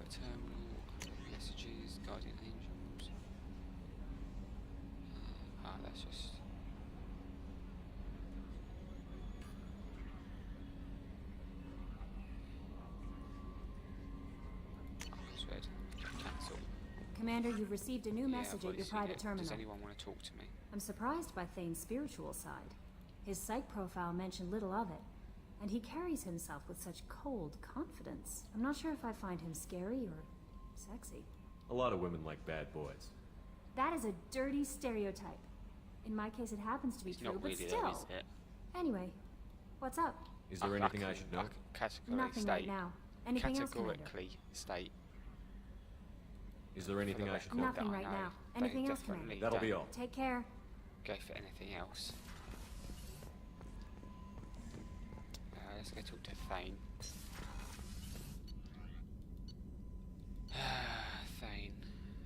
terminal, messages, guardian angels. That's just. It's red. Cancel. Commander, you've received a new message I've at your already private seen it. Does terminal. anyone want to talk to me? I'm surprised by Thane's spiritual side. His psych profile mentioned little of it, and he carries himself with such cold confidence. I'm not sure if I find him scary or sexy. A lot of women like bad boys. That is a dirty stereotype. In my case, it happens to be It's true, not but really still. though, is it? Anyway, what's up? Is there anything I should know? Categorically Nothing state. right now. Anything else, Commander? Categorically state. Is there anything I should know? Nothing that I right know. now. They Anything else, definitely Commander? That'll be don't all. Take care. Go for anything else. Let's go talk to Thane. Thane,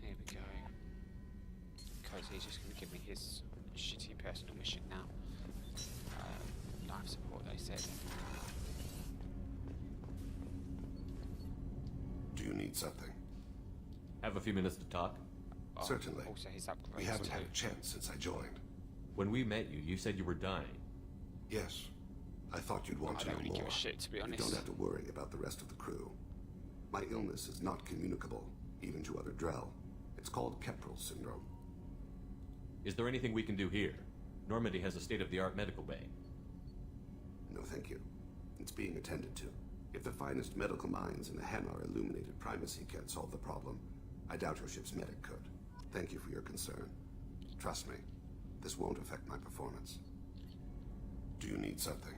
here we go. Because he's just going to give me his shitty personal mission now. Life support, they said. Do you need something? Have a few minutes to talk? Oh, Certainly. Also his upgrades We haven't too. had a chance since I joined. When we met you, you said you were dying. Yes. I thought you'd want I to don't know really more. give a shit, to be You honest. don't have to worry about the rest of the crew. My illness is not communicable, even to other Drell. It's called Keprel syndrome. Is there anything we can do here? Normandy has a state-of-the-art medical bay. No, thank you. It's being attended to. If the finest medical minds in the Hanar illuminated primacy can't solve the problem, I doubt your ship's medic could. Thank you for your concern. Trust me, this won't affect my performance. Do you need something?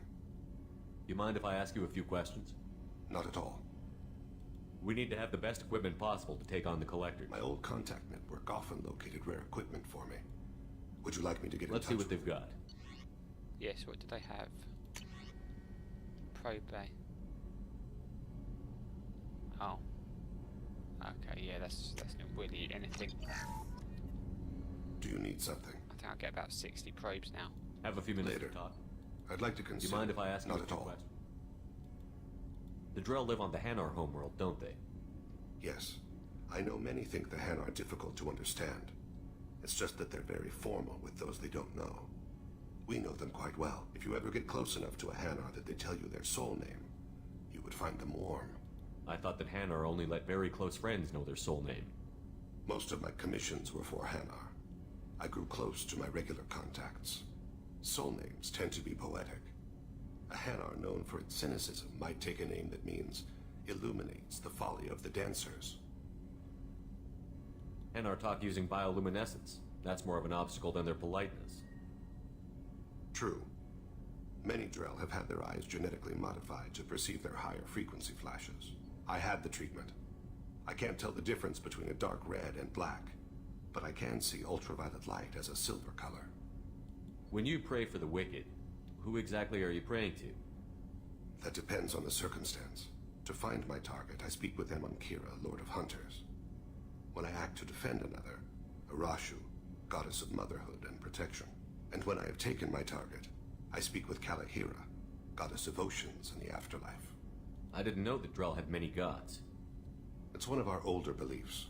You mind if I ask you a few questions? Not at all. We need to have the best equipment possible to take on the Collectors. My old contact network often located rare equipment for me. Would you like me to get in Let's touch see what with they've you? got. Yes, what do they have? Probe bay. Oh. Okay, yeah, that's not really anything. Do you need something? I think I'll get about 60 probes now. Have a few minutes Later. to talk. I'd like to Do consider... you mind if I ask you Not a at few all. questions? The Drell live on the Hanar homeworld, don't they? Yes. I know many think the Han are difficult to understand. It's just that they're very formal with those they don't know. We know them quite well. If you ever get close enough to a Hanar that they tell you their soul name, you would find them warm. I thought that Hanar only let very close friends know their soul name. Most of my commissions were for Hanar. I grew close to my regular contacts. Soul names tend to be poetic. A Hanar known for its cynicism might take a name that means illuminates the folly of the dancers. Hanar talk using bioluminescence. That's more of an obstacle than their politeness. True. Many Drell have had their eyes genetically modified to perceive their higher frequency flashes. I had the treatment. I can't tell the difference between a dark red and black, but I can see ultraviolet light as a silver color. When you pray for the wicked, who exactly are you praying to? That depends on the circumstance. To find my target, I speak with Emankira, Lord of Hunters. When I act to defend another, Arashu, Goddess of Motherhood and Protection. And when I have taken my target, I speak with Kalahira, Goddess of Oceans and the Afterlife. I didn't know that Drell had many gods. It's one of our older beliefs.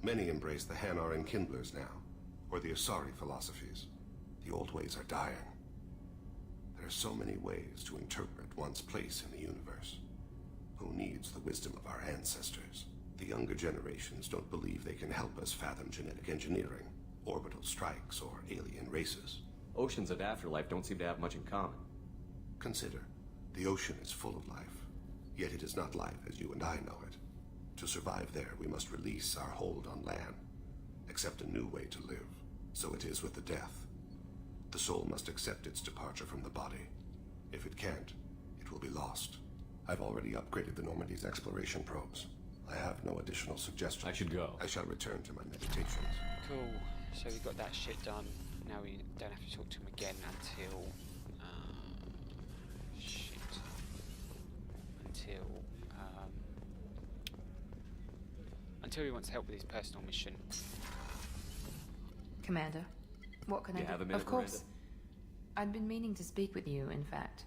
Many embrace the Hanar and Kindlers now, or the Asari philosophies. The old ways are dying. There are so many ways to interpret one's place in the universe. Who needs the wisdom of our ancestors? The younger generations don't believe they can help us fathom genetic engineering, orbital strikes, or alien races. Oceans and Afterlife don't seem to have much in common. Consider, the ocean is full of life, yet it is not life as you and I know it. To survive there, we must release our hold on land, accept a new way to live. So it is with the death. The soul must accept its departure from the body. If it can't, it will be lost. I've already upgraded the Normandy's exploration probes. I have no additional suggestions. I should go. I shall return to my meditations. Cool. So we got that shit done. Now we don't have to talk to him again until... shit. Until he wants help with his personal mission. Commander, what can I You do? have a minute, Of course. Miranda? I'd been meaning to speak with you, in fact.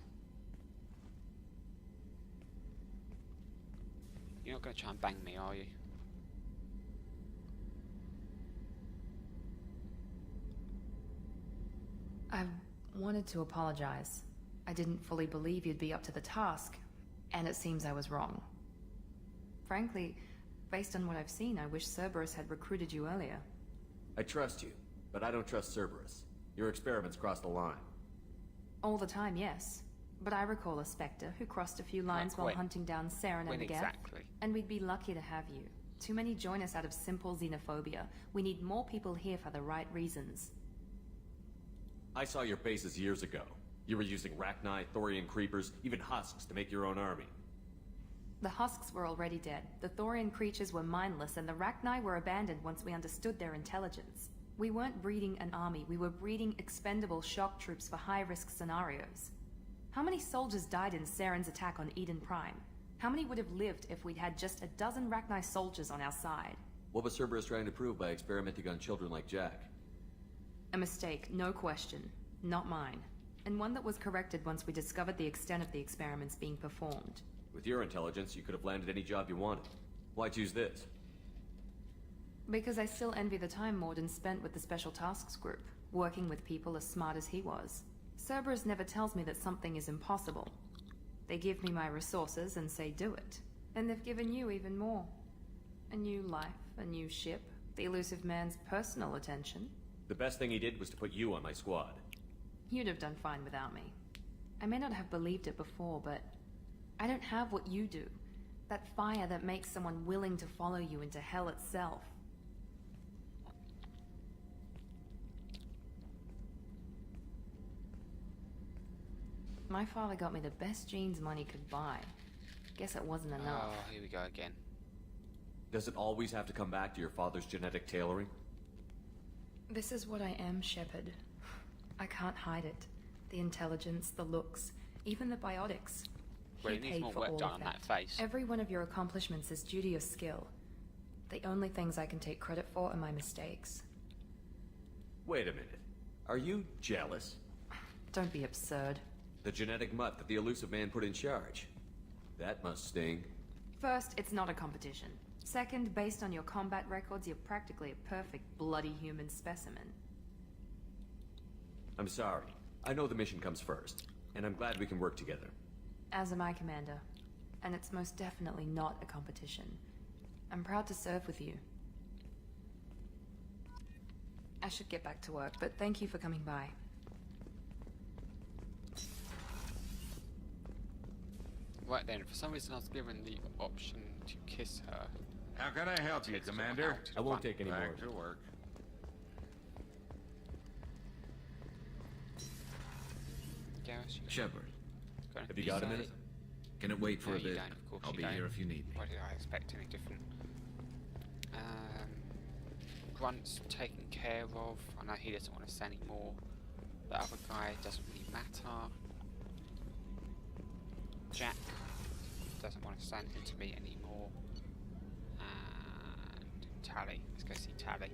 You're not going to try and bang me, are you? I wanted to apologize. I didn't fully believe you'd be up to the task, and it seems I was wrong. Frankly, based on what I've seen, I wish Cerberus had recruited you earlier. I trust you, but I don't trust Cerberus. Your experiments crossed the line. All the time, yes. But I recall a Spectre who crossed a few lines while when? hunting down Saren When and Geth, exactly? and we'd be lucky to have you. Too many join us out of simple xenophobia. We need more people here for the right reasons. I saw your bases years ago. You were using Rachni, Thorian creepers, even husks to make your own army. The husks were already dead. The Thorian creatures were mindless, and the Rachni were abandoned once we understood their intelligence. We weren't breeding an army, we were breeding expendable shock troops for high-risk scenarios. How many soldiers died in Saren's attack on Eden Prime? How many would have lived if we'd had just a dozen Rachni soldiers on our side? What was Cerberus trying to prove by experimenting on children like Jack? A mistake, no question. Not mine. And one that was corrected once we discovered the extent of the experiments being performed. With your intelligence, you could have landed any job you wanted. Why choose this? Because I still envy the time Morden spent with the Special Tasks Group, working with people as smart as he was. Cerberus never tells me that something is impossible. They give me my resources and say do it. And they've given you even more. A new life, a new ship, the elusive man's personal attention. The best thing he did was to put you on my squad. You'd have done fine without me. I may not have believed it before, but I don't have what you do. That fire that makes someone willing to follow you into hell itself. My father got me the best jeans money could buy. Guess it wasn't enough. Oh, here we go again. Does it always have to come back to your father's genetic tailoring? This is what I am, Shepard. I can't hide it. The intelligence, the looks, even the biotics. Well, He it needs paid more for work all done of on that. that face. Every one of your accomplishments is due to your skill. The only things I can take credit for are my mistakes. Wait a minute. Are you jealous? Don't be absurd. The genetic mutt that the elusive man put in charge. That must sting. First, it's not a competition. Second, based on your combat records, you're practically a perfect bloody human specimen. I'm sorry. I know the mission comes first, and I'm glad we can work together. As am I, Commander. And it's most definitely not a competition. I'm proud to serve with you. I should get back to work, but thank you for coming by. Right then, for some reason I was given the option to kiss her. How can I help you, Takes a while Commander? to I won't run. take any more. Back to work. Garrus, you Shepard, got Have you got a minute? can it wait for No, a you bit? don't, of course I'll you be don't. here if you need me. Why did I expect any different? Grunt's taken care of. I know he doesn't want to say any more. The other guy doesn't really matter. Jack doesn't want to say anything to me anymore. And Tally. Let's go see Tally.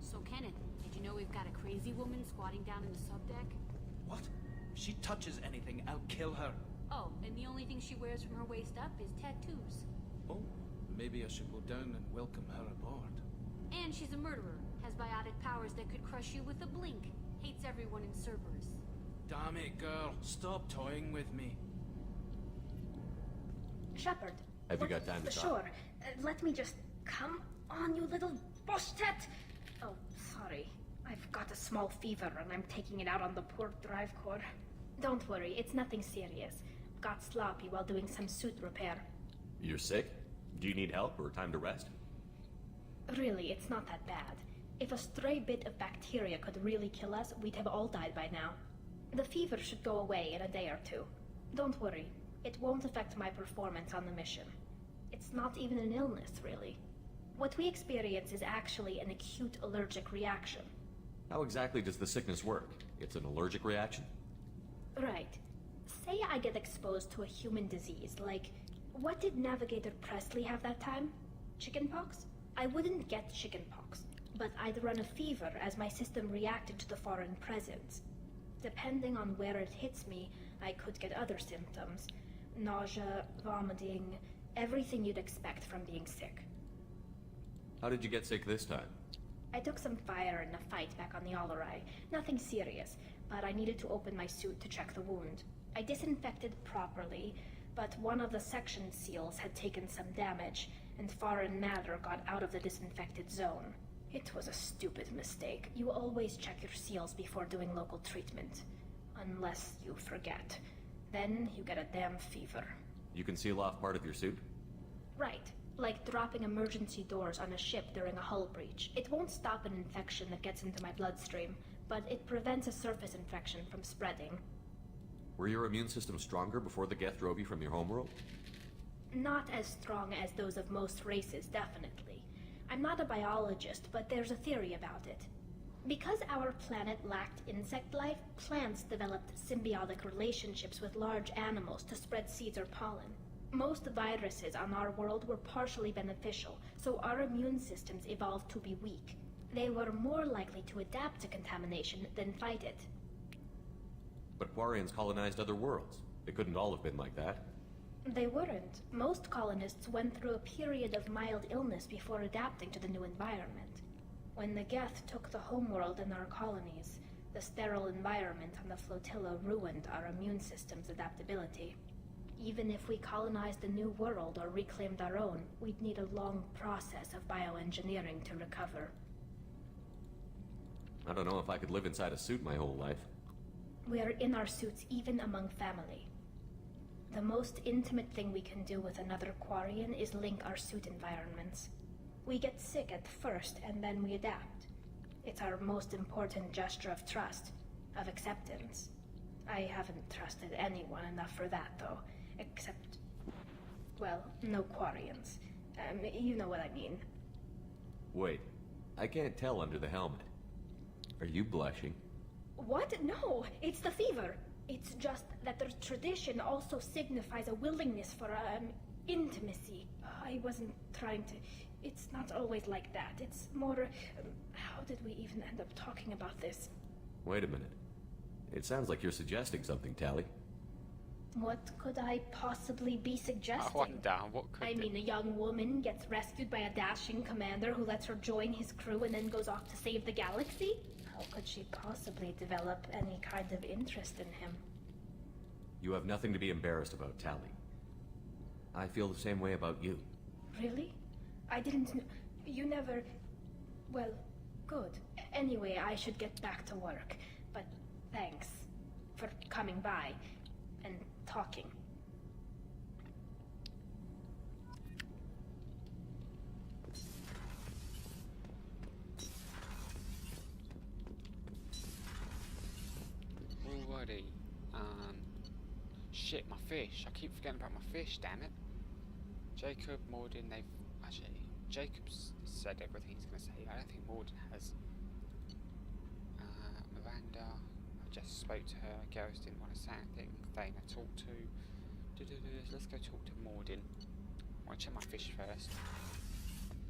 So, Kenneth, did you know we've got a crazy woman squatting down in the subdeck? What? If she touches anything, I'll kill her. Oh, and the only thing she wears from her waist up is tattoos. Oh, maybe I should go down and welcome her aboard. And she's a murderer, has biotic powers that could crush you with a blink, hates everyone in Cerberus. Damn it, girl. Stop toying with me. Shepard. Have you got time to talk? Sure. Let me just... Come on, you little boshtet! Oh, sorry. I've got a small fever and I'm taking it out on the poor drive core. Don't worry, it's nothing serious. Got sloppy while doing some suit repair. You're sick? Do you need help or time to rest? Really, it's not that bad. If a stray bit of bacteria could really kill us, we'd have all died by now. The fever should go away in a day or two. Don't worry, it won't affect my performance on the mission. It's not even an illness, really. What we experience is actually an acute allergic reaction. How exactly does the sickness work? It's an allergic reaction? Right. Say I get exposed to a human disease, like... What did Navigator Presley have that time? Chickenpox? I wouldn't get chickenpox, but I'd run a fever as my system reacted to the foreign presence. Depending on where it hits me, I could get other symptoms. Nausea, vomiting, everything you'd expect from being sick. How did you get sick this time? I took some fire in a fight back on the Allerai. Nothing serious, but I needed to open my suit to check the wound. I disinfected properly, but one of the section seals had taken some damage, and foreign matter got out of the disinfected zone. It was a stupid mistake. You always check your seals before doing local treatment. Unless you forget. Then you get a damn fever. You can seal off part of your suit? Right. Like dropping emergency doors on a ship during a hull breach. It won't stop an infection that gets into my bloodstream, but it prevents a surface infection from spreading. Were your immune system stronger before the Geth drove you from your homeworld? Not as strong as those of most races, definitely. I'm not a biologist, but there's a theory about it. Because our planet lacked insect life, plants developed symbiotic relationships with large animals to spread seeds or pollen. Most viruses on our world were partially beneficial, so our immune systems evolved to be weak. They were more likely to adapt to contamination than fight it. But Quarians colonized other worlds. They couldn't all have been like that. They weren't. Most colonists went through a period of mild illness before adapting to the new environment. When the Geth took the homeworld and our colonies, the sterile environment on the flotilla ruined our immune system's adaptability. Even if we colonized a new world or reclaimed our own, we'd need a long process of bioengineering to recover. I don't know if I could live inside a suit my whole life. We are in our suits even among family. The most intimate thing we can do with another Quarian is link our suit environments. We get sick at first, and then we adapt. It's our most important gesture of trust, of acceptance. I haven't trusted anyone enough for that, though. Except, well, no Quarians. You know what I mean. Wait, I can't tell under the helmet. Are you blushing? What? No, it's the fever. It's just that the tradition also signifies a willingness for, intimacy. I wasn't trying to... It's not always like that. It's more... how did we even end up talking about this? Wait a minute. It sounds like you're suggesting something, Tally. What could I possibly be suggesting? I wonder, what could I mean, a young woman gets rescued by a dashing commander who lets her join his crew and then goes off to save the galaxy? How could she possibly develop any kind of interest in him? You have nothing to be embarrassed about, Tally. I feel the same way about you. Really? I didn't know... You never... Well, good. Anyway, I should get back to work. But thanks for coming by and talking. Alrighty. Shit, my fish. I keep forgetting about my fish, damn it. Jacob, Morden, they've... Actually, Jacob's said everything he's going to say. I don't think Morden has. Miranda, I just spoke to her. Gareth didn't want to say anything. Thane I talked to. Let's go talk to Morden. I want to check my fish first.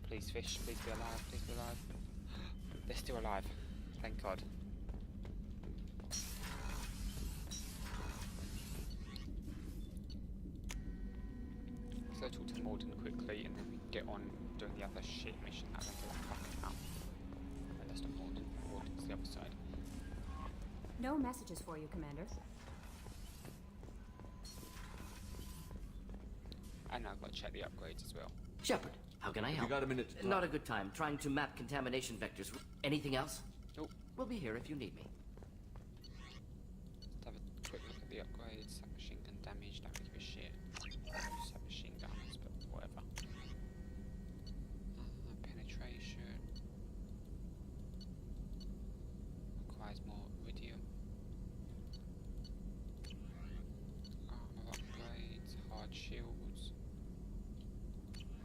Please, fish, please be alive, please be alive. They're still alive. Thank God. Let's go talk to Morden quickly and then we can get on doing the other shit mission that I don't give a fuck about. And that's not Morden. Morden's the other side. No messages for you, Commander. And I've got to check the upgrades as well. Shepard, how can I Have help? you got a minute to talk? Not a good time. Trying to map contamination vectors. Anything else? Nope. We'll be here if you need me. Let's have a quick look at the upgrades. Submachine gun damage, don't give a shit. Submachine guns, but whatever. Penetration. Requires more iridium. Armor upgrades, hard shields.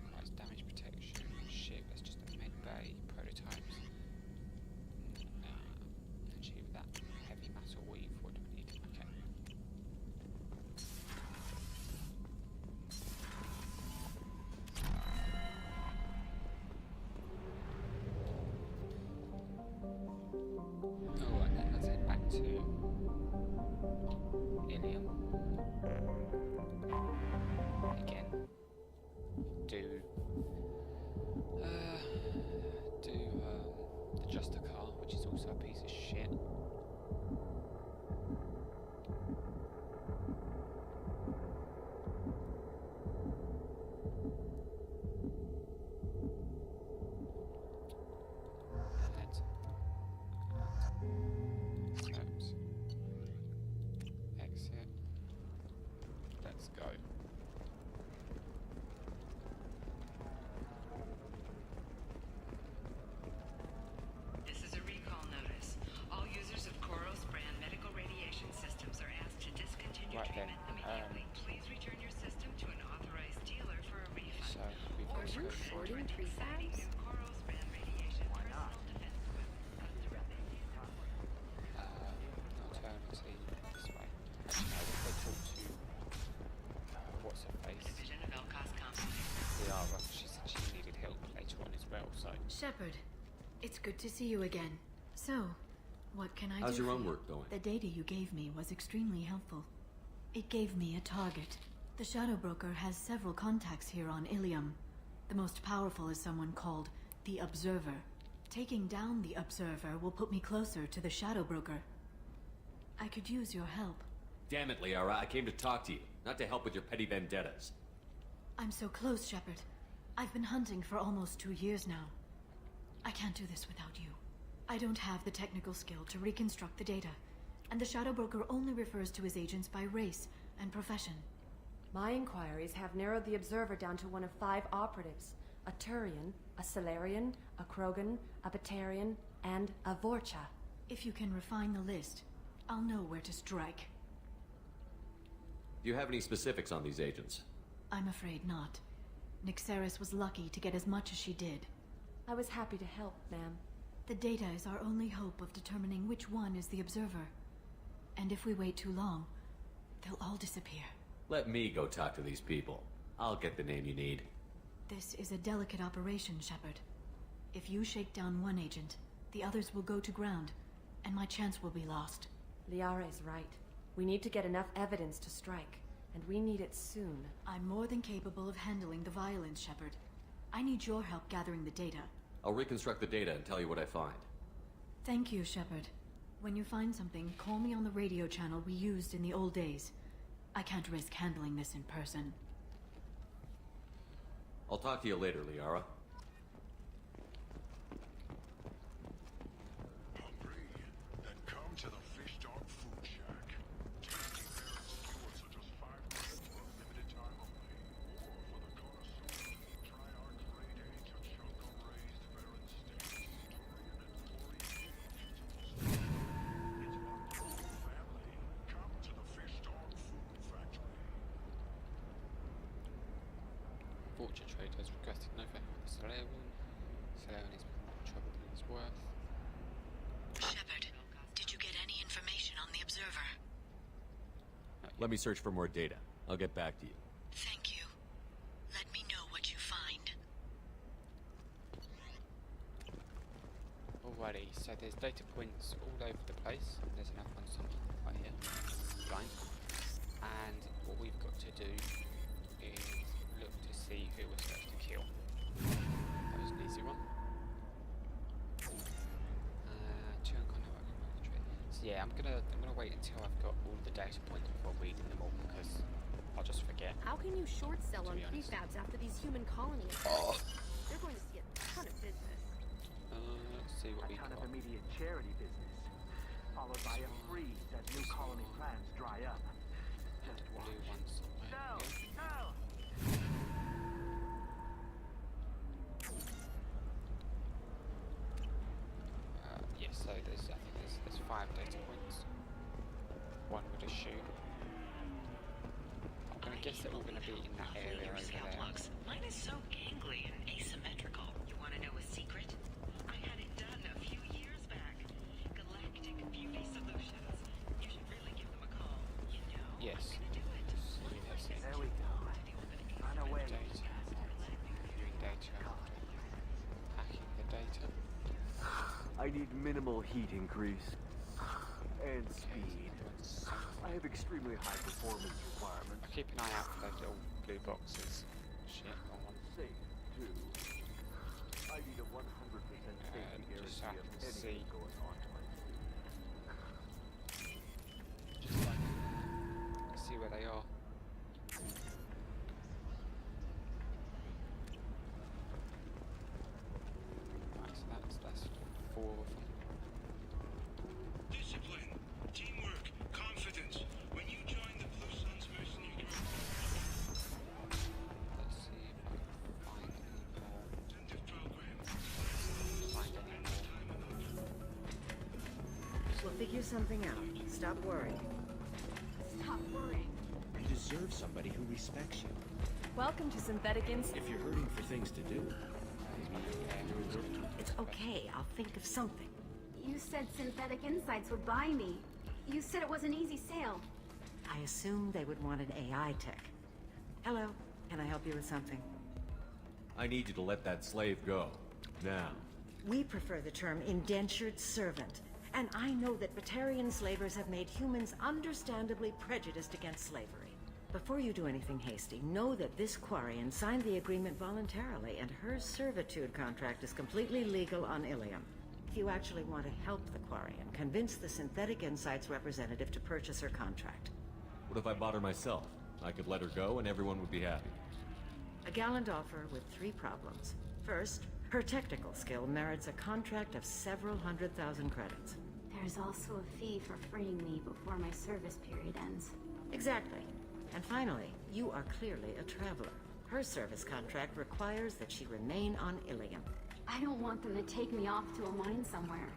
Requires damage protection. Shit, that's just a med bay. Prototypes. Achieve that. Heavy metal weave. What do we need? Okay. Oh, and then let's head back to Ilium. Again. Do the Justicar, which is also a piece of shit. Oops. Exit. Let's go. This is a recall notice. All users of Koros brand medical radiation systems are asked to discontinue Right then, treatment immediately. Please return your system to an authorized dealer for a refund. So we've Or got to go shorting prefabs? New Koros brand radiation personal defense equipment. alternative this way. Let's go talk to what's her face? Division of Elcos Company. Liara. She said she needed help later on as well, so Shepard, it's good to see you again. So, what can I do? How's your for own you? work going? The data you gave me was extremely helpful. It gave me a target. The Shadow Broker has several contacts here on Ilium. The most powerful is someone called the Observer. Taking down the Observer will put me closer to the Shadow Broker. I could use your help. Damn it, Liara, I came to talk to you, not to help with your petty vendettas. I'm so close, Shepard. I've been hunting for almost 2 years now. I can't do this without you. I don't have the technical skill to reconstruct the data, and the Shadow Broker only refers to his agents by race and profession. My inquiries have narrowed the Observer down to one of 5 operatives. A Turian, a Solarian, a Krogan, a Batarian, and a Vorcha. If you can refine the list, I'll know where to strike. Do you have any specifics on these agents? I'm afraid not. Nyxeris was lucky to get as much as she did. I was happy to help, ma'am. The data is our only hope of determining which one is the Observer. And if we wait too long, they'll all disappear. Let me go talk to these people. I'll get the name you need. This is a delicate operation, Shepard. If you shake down one agent, the others will go to ground, and my chance will be lost. Liara is right. We need to get enough evidence to strike, and we need it soon. I'm more than capable of handling the violence, Shepard. I need your help gathering the data. I'll reconstruct the data and tell you what I find. Thank you, Shepard. When you find something, call me on the radio channel we used in the old days. I can't risk handling this in person. I'll talk to you later, Liara. Hungry? Then come to the Fish Dog Food Shack. Tasty bear and skewers are just $5 for a limited time only. Or for the connoisseurs, try our grade A Tachanka raised Baron steaks, Turian and Thorian vegetables. It's one whole family. Come to the Fish Dog Food Factory. Fortune Trader has requested no favor for Solarian. Solarian is more trouble than it's worth. Shepard, did you get any information on the Observer? Let me search for more data. I'll get back to you. Thank you. Let me know what you find. Alrighty, so there's data points all over the place. There's another one somewhere right here. Fine. And what we've got to do is look to see who we're supposed to kill. That was an easy one. So yeah, I'm gonna wait until I've got all the data points before reading them all because I'll just forget. How can you short sell To on be honest. prefabs after these human colonies? Oh. They're going to see a ton of business. Let's see what A we ton got. of immediate charity business, followed by a freeze as new colony plans dry up. Just watch. Blue one somewhere. Yeah. No! Yeah, so I think there's 5 data points. One would assume. I'm gonna guess that we're gonna be in that area over there. Mine is so gangly and asymmetrical. You want to know a secret? I had it done a few years back. Galactic Beauty Solutions. You should really give them a call. You know, Yes. I'm gonna do it. There we go. Run away. Data. Viewing data. Hacking the data. I need minimal heat increase. And speed. I have extremely high performance requirements. I'll keep an eye out for those little blue boxes. Shit, wrong one. Safe, too. I need a 100% safety just so I guarantee of can anything see. going on to my fleet. Just like see where they are. Right, so that's 4 of them. Discipline, teamwork, confidence. When you join the Blue Suns mercenary group, Let's see if I can find any more. incentive program. Find any more. We'll figure something out. Stop worrying. Stop worrying. You deserve somebody who respects you. Welcome to Synthetic Insights. If you're hurting for things to do, It's okay. I'll think of something. You said Synthetic Insights would buy me. You said it was an easy sale. I assumed they would want an AI tech. Hello. Can I help you with something? I need you to let that slave go. Now. We prefer the term indentured servant. And I know that Batarian slavers have made humans understandably prejudiced against slavery. Before you do anything hasty, know that this Quarian signed the agreement voluntarily, and her servitude contract is completely legal on Ilium. If you actually want to help the Quarian, convince the Synthetic Insights representative to purchase her contract. What if I bought her myself? I could let her go and everyone would be happy. A gallant offer with 3 problems. First, her technical skill merits a contract of several 100,000 credits. There's also a fee for freeing me before my service period ends. Exactly. And finally, you are clearly a traveler. Her service contract requires that she remain on Ilium. I don't want them to take me off to a mine somewhere.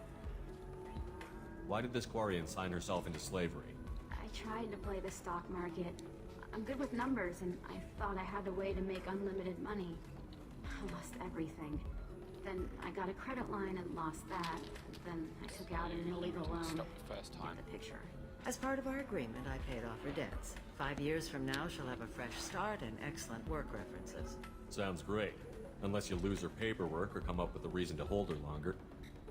Why did this Quarian sign herself into slavery? I tried to play the stock market. I'm good with numbers, and I thought I had a way to make unlimited money. I lost everything. Then I got a credit line and lost that. Then I took out an illegal loan. Stop the first time. Get the picture. As part of our agreement, I paid off her debts. 5 years from now, she'll have a fresh start and excellent work references. Sounds great. Unless you lose her paperwork or come up with a reason to hold her longer.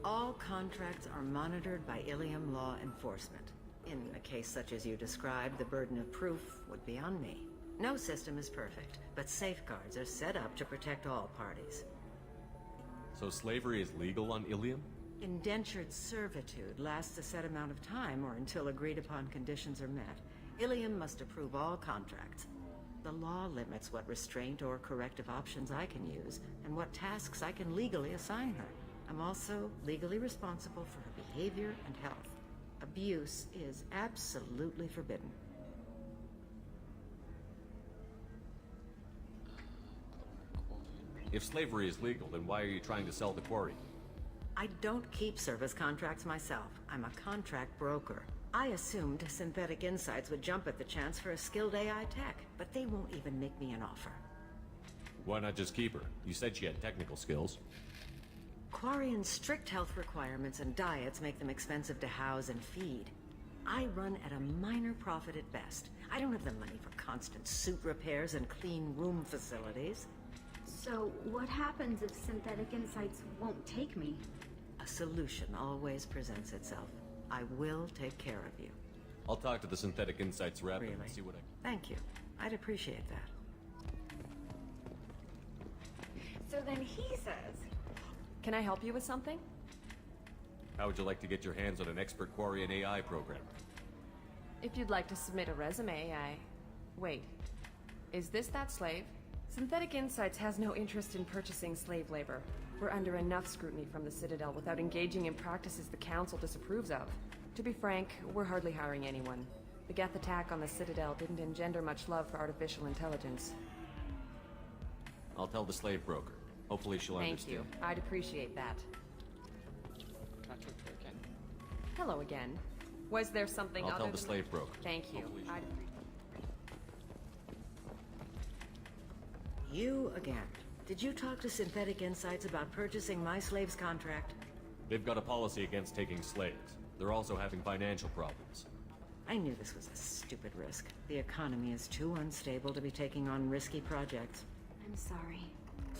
All contracts are monitored by Ilium law enforcement. In a case such as you described, the burden of proof would be on me. No system is perfect, but safeguards are set up to protect all parties. So slavery is legal on Ilium? Indentured servitude lasts a set amount of time or until agreed upon conditions are met. Ilium must approve all contracts. The law limits what restraint or corrective options I can use and what tasks I can legally assign her. I'm also legally responsible for her behavior and health. Abuse is absolutely forbidden. If slavery is legal, then why are you trying to sell the quarry? I don't keep service contracts myself. I'm a contract broker. I assumed Synthetic Insights would jump at the chance for a skilled AI tech, but they won't even make me an offer. Why not just keep her? You said she had technical skills. Quarian's strict health requirements and diets make them expensive to house and feed. I run at a minor profit at best. I don't have the money for constant suit repairs and clean room facilities. So, what happens if Synthetic Insights won't take me? A solution always presents itself. I will take care of you. I'll talk to the Synthetic Insights rep Really? and see what I... Thank you. I'd appreciate that. So then he says, "Can I help you with something?" How would you like to get your hands on an expert Quarian AI programmer? If you'd like to submit a resume, Wait. Is this that slave? Synthetic Insights has no interest in purchasing slave labor. We're under enough scrutiny from the Citadel without engaging in practices the Council disapproves of. To be frank, we're hardly hiring anyone. The Geth attack on the Citadel didn't engender much love for artificial intelligence. I'll tell the slave broker. Hopefully she'll Thank understand. you. I'd appreciate that. Can I talk to her again? Hello again. Was there something I'll other tell the than slave broker. Thank you. Hopefully I'd You again. Did you talk to Synthetic Insights about purchasing my slave's contract? They've got a policy against taking slaves. They're also having financial problems. I knew this was a stupid risk. The economy is too unstable to be taking on risky projects. I'm sorry.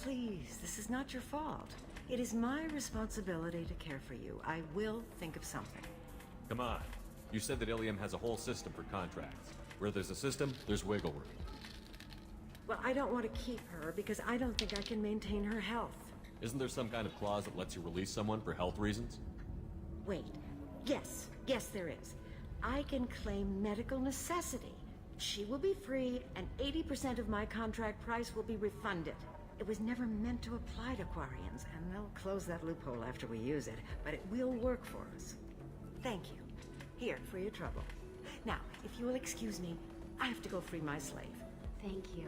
Please, this is not your fault. It is my responsibility to care for you. I will think of something. Come on. You said that Ilium has a whole system for contracts. Where there's a system, there's wiggle room. Well, I don't want to keep her because I don't think I can maintain her health. Isn't there some kind of clause that lets you release someone for health reasons? Wait. Yes, there is. I can claim medical necessity. She will be free, and 80% of my contract price will be refunded. It was never meant to apply to Quarians, and they'll close that loophole after we use it, but it will work for us. Thank you. Here, for your trouble. Now, if you will excuse me, I have to go free my slave. Thank you.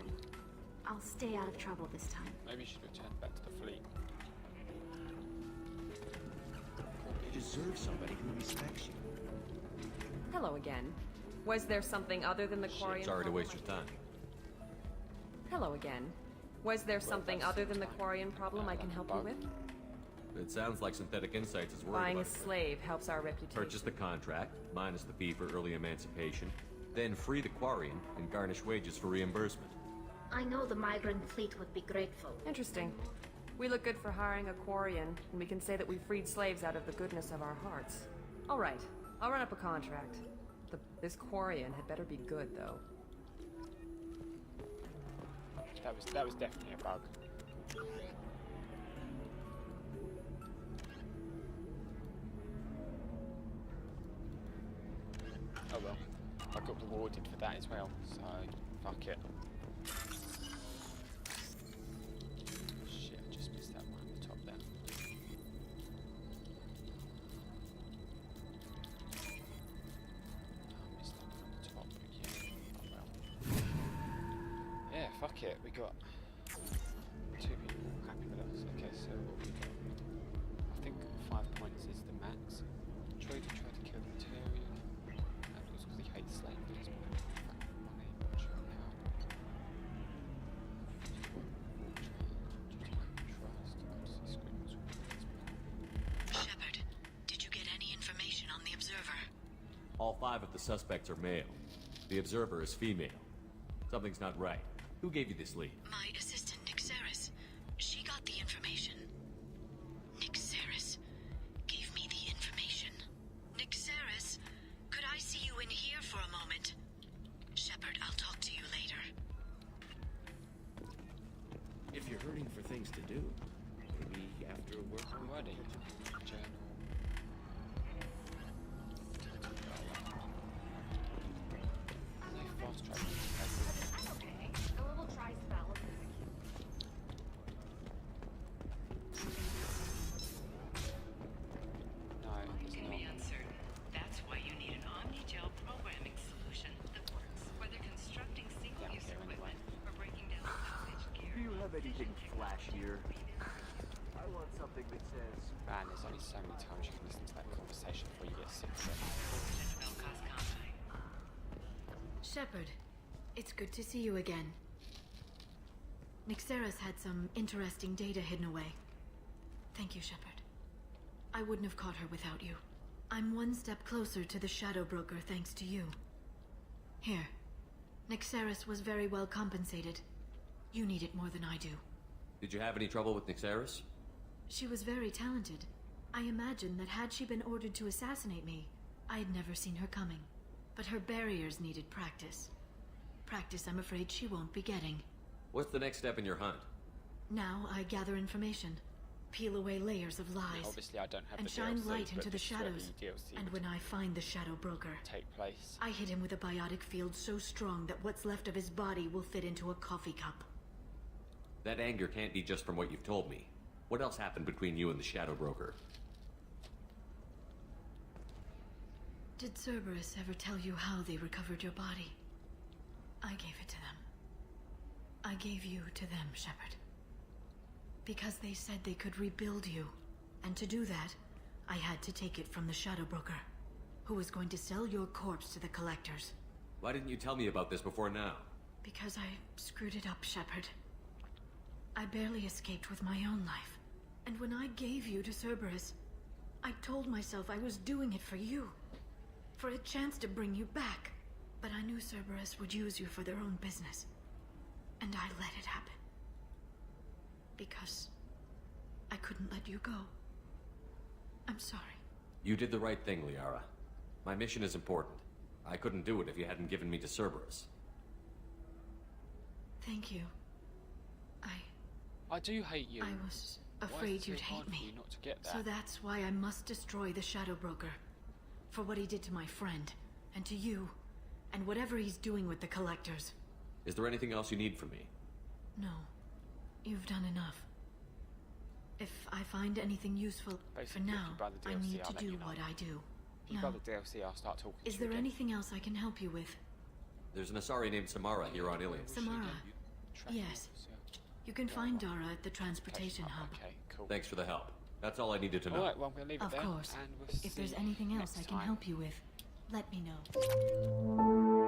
I'll stay out of trouble this time. Maybe you should return back to the fleet. You deserve somebody who respects you. Hello again. Was there something other than the Quarian? Sorry to waste your time. Hello again. Was there something other than the Quarian problem I can help you with? It sounds like Synthetic Insights is worried Buying a about it. slave helps our reputation. Purchase the contract, minus the fee for early emancipation, then free the Quarian and garnish wages for reimbursement. I know the migrant fleet would be grateful. Interesting. We look good for hiring a Quarian, and we can say that we freed slaves out of the goodness of our hearts. All right, I'll run up a contract. This Quarian had better be good, though. That was definitely a bug. Oh well, I got rewarded for that as well, so fuck it. Shit, I just missed that one at the top there. I missed that one at the top, but yeah, oh well. Yeah, fuck it, we got 2 people happy with us. Okay, so what we got? I think 5 points is the max. Trader tried to kill the Turian. That was because he hates slaves. Money, not sure now. Shepard, did you get any information on the Observer? All 5 of the suspects are male. The Observer is female. Something's not right. Who gave you this lead? My assistant, Nixeris. She got the information. Nixeris gave me the information. Nixeris, could I see you in here for a moment? Shepard, I'll talk to you later. If you're hurting for things to do, maybe after work. Already. Journal. No fast travel. A little dry spell. No, it's Can not. be uncertain. That's why you need an omni-gel programming solution that works, whether constructing single-use equipment or breaking down salvaged gear. Do you have anything flashier? I want something that says... Man, there's only so many times you can listen to that conversation before you get sick of it. Shepard, it's good to see you again. Nixeris had some interesting data hidden away. Thank you, Shepard. I wouldn't have caught her without you. I'm one step closer to the Shadow Broker thanks to you. Here. Nixeris was very well compensated. You need it more than I do. Did you have any trouble with Nixeris? She was very talented. I imagine that had she been ordered to assassinate me, I had never seen her coming. But her barriers needed practice. Practice I'm afraid she won't be getting. What's the next step in your hunt? Now I gather information, peel away layers of lies, Obviously, I don't have and the shine DLC, light but into the this is where shadows. the DLC And would when I find the Shadow Broker, take place. I hit him with a biotic field so strong that what's left of his body will fit into a coffee cup. That anger can't be just from what you've told me. What else happened between you and the Shadow Broker? Did Cerberus ever tell you how they recovered your body? I gave it to them. I gave you to them, Shepard. Because they said they could rebuild you. And to do that, I had to take it from the Shadow Broker, who was going to sell your corpse to the collectors. Why didn't you tell me about this before now? Because I screwed it up, Shepard. I barely escaped with my own life. And when I gave you to Cerberus, I told myself I was doing it for you. For a chance to bring you back. But I knew Cerberus would use you for their own business. And I let it happen. Because I couldn't let you go. I'm sorry. You did the right thing, Liara. My mission is important. I couldn't do it if you hadn't given me to Cerberus. Thank you. I do hate you. I was Why is it afraid so you'd hard hate for me. you not to get that? So that's why I must destroy the Shadow Broker. For what he did to my friend, and to you, and whatever he's doing with the Collectors. Is there anything else you need from me? No. You've done enough. If I find anything useful, Basically, for if now, you buy the I DLC, need I'll to let do you know. what I do. If you buy the DLC, I'll start talking Is to you there again. anything else I can help you with? There's an Asari named Samara here on Ilium. Samara? Yes. You can find Dara at the transportation hub. Okay, cool. Thanks for the help. That's all I needed to know. Alright, well, I'm going to leave it Of there. course. And we'll If there's see anything you else I next can time. help you with, let me know.